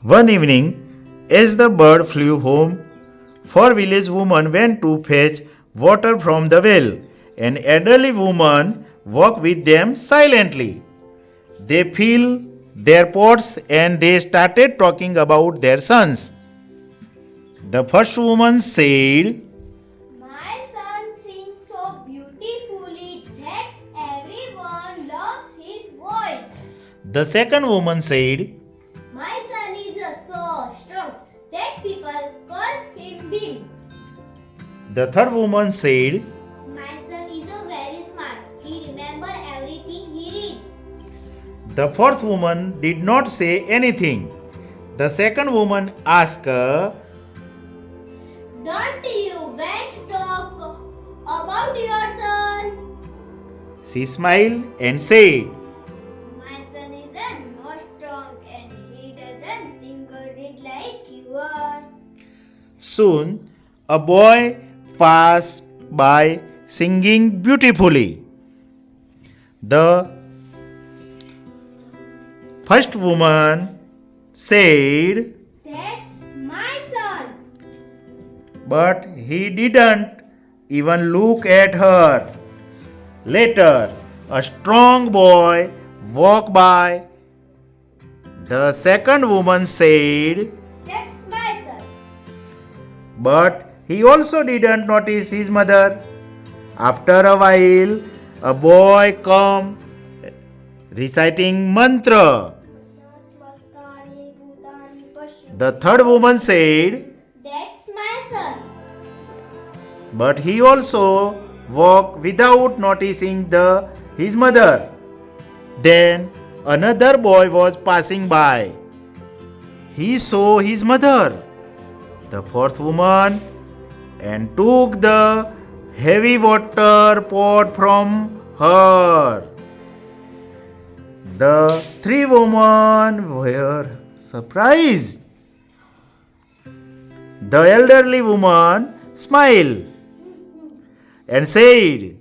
One evening, as the bird flew home, four village women went to fetch water from the well. An elderly woman walked with them silently. They filled their pots and they started talking about their sons. The first woman said, My son sings so beautifully that everyone loves his voice. The second woman said, My son is so strong that people call him big. The third woman said, My son is very smart. He remembers everything he reads. The fourth woman did not say anything. The second woman asked her, Don't you want to talk about your son? she smiled and said, My son is not strong and he doesn't sing good like you are. Soon a boy passed by singing beautifully. The first woman said, That's my son. but he didn't even look at her. Later, a strong boy walked by. The second woman said, That's my son. but he also didn't notice his mother. After a while, a boy came reciting mantra. The third woman said, That's my son. but he also walked without noticing his mother. Then another boy was passing by. He saw his mother, the fourth woman, and took the heavy water pot from her. The three women were surprised. The elderly woman smiled and said,